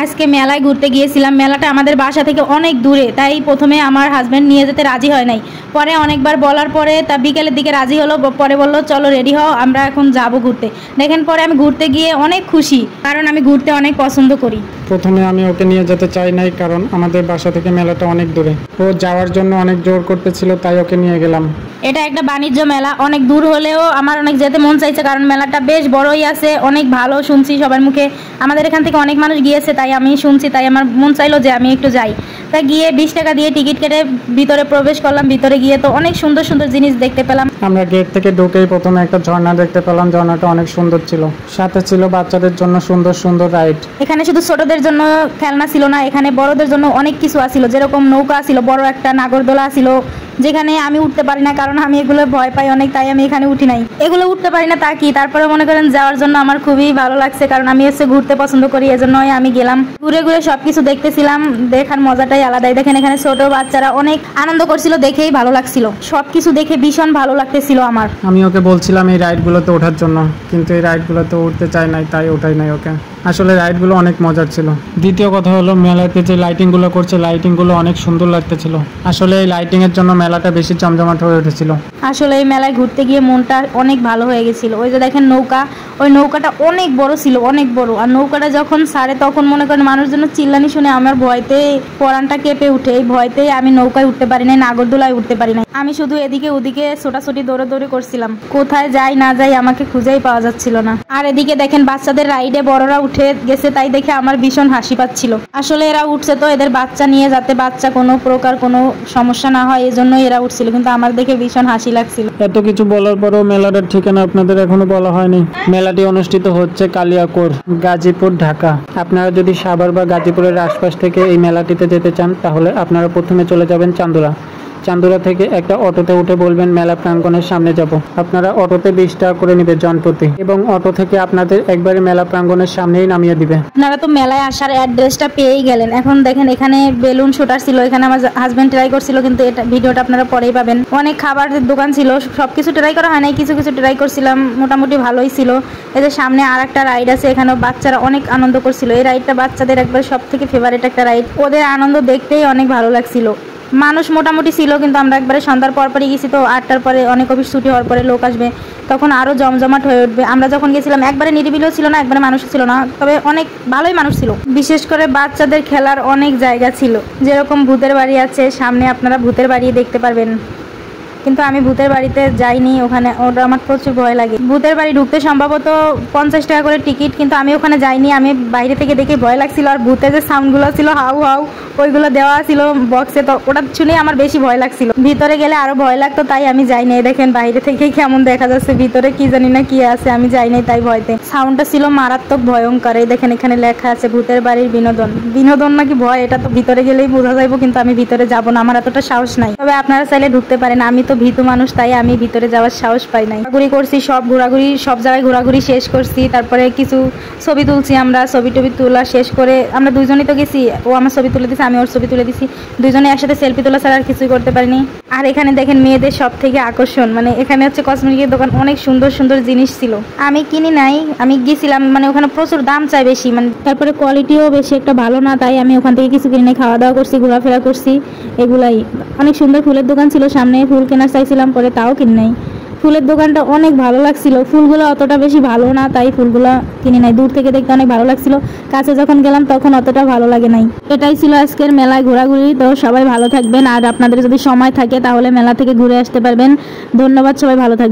আজকে মেলায় ঘুরতে গিয়েছিলাম। মেলাটা আমাদের বাসা থেকে অনেক দূরে, তাই প্রথমে আমার হাজব্যান্ড নিয়ে যেতে রাজি হয় নাই। পরে অনেকবার বলার পরে তা বিকেলের দিকে রাজি হলো। পরে বললো চলো রেডি হও, আমরা এখন যাব ঘুরতে। দেখেন পরে আমি ঘুরতে গিয়ে অনেক খুশি, কারণ আমি ঘুরতে অনেক পছন্দ করি। প্রথমে আমি ওকে নিয়ে যেতে চাই নাই, কারণ আমাদের বাসা থেকে মেলাটা অনেক দূরে। ও যাওয়ার জন্য অনেক জোর করতেছিল, তাই ওকে নিয়ে গেলাম। এটা একটা বাণিজ্য মেলা, অনেক দূর হলেও আমার অনেক যেতে মন চাইছে, কারণ মেলাটা বেশ বড়ই আছে, অনেক ভালো শুনছি সবার মুখে। আমাদের এখান থেকে অনেক মানুষ গিয়েছে, তাই আমি শুনছি, তাই আমার মন চাইলো যে আমি একটু যাই। তাই গিয়ে 20 টাকা দিয়ে টিকিট কেটে ভিতরে প্রবেশ করলাম। ভিতরে গিয়ে তো অনেক সুন্দর সুন্দর জিনিস দেখতে পেলাম। আমরা গেট থেকে ঢুকেই প্রথমে একটা ঝর্ণা দেখতে পেলাম। ঝর্ণাটা অনেক সুন্দর ছিল, সাথে ছিল বাচ্চাদের জন্য সুন্দর সুন্দর রাইড। এখানে শুধু ছোটদের জন্য খেলনা ছিল না, এখানে বড়দের জন্য অনেক কিছু আছিল। যেরকম নৌকা ছিল, বড় একটা নাগরদোলা ছিল, যেখানে আমি উঠতে পারি না, কারণ আমি এগুলো ভয় পাই অনেক, তাই আমি এখানে উঠি নাই। এগুলো উঠতে পারি না তা কি, তারপরে মনে করেন যাওয়ার জন্য আমার খুবই ভালো লাগছে, কারণ আমি এসে ঘুরতে পছন্দ করি, এজন্যই আমি গেলাম। ঘুরে ঘুরে সবকিছু দেখতেছিলাম, দেখার মজাটাই আলাদাই। দেখেন এখানে ছোট বাচ্চারা অনেক আনন্দ করছিল, দেখেই ভালো লাগছিল। সবকিছু দেখে ভীষণ ভালো লাগতেছিল আমার। আমি ওকে বলছিলাম এই রাইডগুলোতে ওঠার জন্য, কিন্তু এই রাইডগুলোতে উঠতে চায় নাই, তাই ওঠাই নাই ওকে। আসলে রাইডগুলো অনেক মজার ছিল। দ্বিতীয় কথা হলো, মেলাতে যে লাইটিংগুলো করছে, লাইটিংগুলো অনেক সুন্দর লাগতেছিল। আসলে এই লাইটিংয়ের জন্য মেলাটা বেশি জমজমাট হয়ে উঠেছিল। আসলে এই মেলায় ঘুরতে গিয়ে মনটা অনেক ভালো হয়ে গেছিল। ওই যে দেখেন নৌকা, ওই নৌকাটা অনেক বড় ছিল, অনেক বড়। আর নৌকাটা যখন ছাড়ে তখন মনে করেন মানুষজন চিল্লানি শুনে আমার ভয়তে পরানটা কেঁপে উঠে। এই ভয়তে আমি নৌকায় উঠতে পারি নাই, নাগরদোলায় উঠতে পারি নাই। আমি শুধু এদিকে ওদিকে ছোটাছুটি দৌড়াদৌড়ি করছিলাম, কোথায় যাই না যাই আমাকে খুঁজেই পাওয়া যাচ্ছিল না। আর এদিকে দেখেন বাচ্চাদের রাইডে বড়রা উঠে গেছে, তাই দেখে আমার ভীষণ হাসি পাচ্ছিল। আসলে এরা উঠছে তো এদের বাচ্চা নিয়ে, যাতে বাচ্চা কোনো প্রকার কোনো সমস্যা না হয়, এজন্যই এরা উঠছিল, কিন্তু আমার দেখে ভীষণ হাসি লাগছিল। এত কিছু বলার পরেও মেলাটার ঠিকানা আপনাদের এখনো বলা হয়নি। মেলাটি অনুষ্ঠিত হচ্ছে কালিয়াকৈর, গাজীপুর, ঢাকা। আপনারা যদি সাভার বা গাজীপুরের আশপাশ থেকে এই মেলাটিতে যেতে চান, তাহলে আপনারা প্রথমে চলে যাবেন চান্দুরা। চান্দুরা থেকে একটা অটোতে উঠে বলবেন মেলা প্রাঙ্গণের সামনে যাব। আপনারা অটোতে 20 টাকা করে নেবে জনপ্রতি, এবং অটো থেকে আপনাদের একবারে মেলা প্রাঙ্গণের সামনেই নামিয়ে দিবে। আপনারা তো মেলায় আসার অ্যাড্রেসটা পেয়েই গেলেন। এখন দেখেন এখানে বেলুন শুটার ছিল, এখানে আমার হাজবেন্ড ট্রাই করছিল, কিন্তু এটা ভিডিওটা আপনারা পরেই পাবেন। অনেক খাবারের দোকান ছিল, সবকিছু ট্রাই করা হয় নাই, কিছু কিছু ট্রাই করছিলাম, মোটামুটি ভালোই ছিল। এদের সামনে আর একটা রাইড আছে, এখানেও বাচ্চারা অনেক আনন্দ করছিল। এই রাইডটা বাচ্চাদের একবার সব থেকে ফেভারিট একটা রাইড। ওদের আনন্দ দেখতেই অনেক ভালো লাগছিল। মানুষ মোটামুটি ছিল, কিন্তু আমরা একবারে সন্ধ্যার পরপরই গেছি, তো 8টার পরে অনেক অফিস ছুটি হওয়ার পরে লোক আসবে, তখন আরও জমজমাট হয়ে উঠবে। আমরা যখন গেছিলাম একবারে নিরিবিলিও ছিল না, একবারে মানুষ ছিল না, তবে অনেক ভালোই মানুষ ছিল। বিশেষ করে বাচ্চাদের খেলার অনেক জায়গা ছিল, যেরকম ভূতের বাড়ি আছে সামনে, আপনারা ভূতের বাড়ি দেখতে পারবেন। কিন্তু আমি ভূতের বাড়িতে যাইনি, ওখানে ওটা আমার প্রচুর ভয় লাগে। ভূতের বাড়ি ঢুকতে সম্ভবত 50 টাকা করে টিকিট, কিন্তু আমি ওখানে যাইনি, আমি বাইরে থেকে দেখে ভয় লাগছিল। আর ভূতের যে সাউন্ডগুলো ছিল হাউ হাউ, ওইগুলো দেওয়া ছিল বক্সে, তো ওটা শুনে আমার বেশি ভয় লাগছিল। ভিতরে গেলে আরো ভয় লাগতো, তাই আমি যাইনি। দেখেন বাইরে থেকে কেমন দেখা যাচ্ছে, ভিতরে কি জানি না কি আছে, আমি যাই নাই তাই ভয়তে। সাউন্ডটা ছিল মারাত্মক ভয়ঙ্কর। এই দেখেন এখানে লেখা আছে ভূতের বাড়ির বিনোদন। বিনোদন নাকি ভয়, এটা তো ভিতরে গেলেই বোঝা যাইব, কিন্তু আমি ভিতরে যাব না, আমার এতটা সাহস নাই। তবে আপনারা চাইলে ঢুকতে পারেন, আমি তো ভীতু মানুষ, তাই আমি ভিতরে যাওয়ার সাহস পাই নাই। ঘোরাঘুরি করছি, সব জায়গায় ঘোরাঘুরি শেষ করছি। তারপরে কিছু ছবি তুলছি, আমরা ছবি টবি তোলা শেষ করে আমরা দুইজনই তো গেছি, ও আমার ছবি তুলে দিছে, আমি ওর ছবি তুলে দিছি, দুইজনে একসাথে সেলফি তোলা ছাড়া আর কিছুই করতে পারিনি। আর এখানে দেখেন মেয়েদের সব থেকে আকর্ষণ, মানে এখানে হচ্ছে কসমেটিকের দোকান, অনেক সুন্দর সুন্দর জিনিস ছিল। আমি কিনি নাই, আমি গেছিলাম, মানে ওখানে প্রচুর দাম চাই বেশি, মানে তারপরে কোয়ালিটিও বেশি একটা ভালো না, তাই আমি ওখান থেকে কিছু কিনে নাই, খাওয়া দাওয়া করছি, ঘোরাফেরা করছি, এগুলাই। অনেক সুন্দর ফুলের দোকান ছিল সামনে, ফুল কেনার চাইছিলাম, পরে তাও কিনি নাই। ফুলের দোকানটা অনেক ভালো লাগছিল, ফুলগুলো অতটা বেশি ভালো না, তাই ফুলগুলো কিনে নাই। দূর থেকে দেখতে অনেক ভালো লাগছিল, কাছে যখন গেলাম তখন অতটা ভালো লাগে নাই। এটাই ছিল আজকের মেলায় ঘোরাঘুরি। তো সবাই ভালো থাকবেন, আর আপনাদের যদি সময় থাকে তাহলে মেলা থেকে ঘুরে আসতে পারবেন। ধন্যবাদ, সবাই ভালো থাকবেন।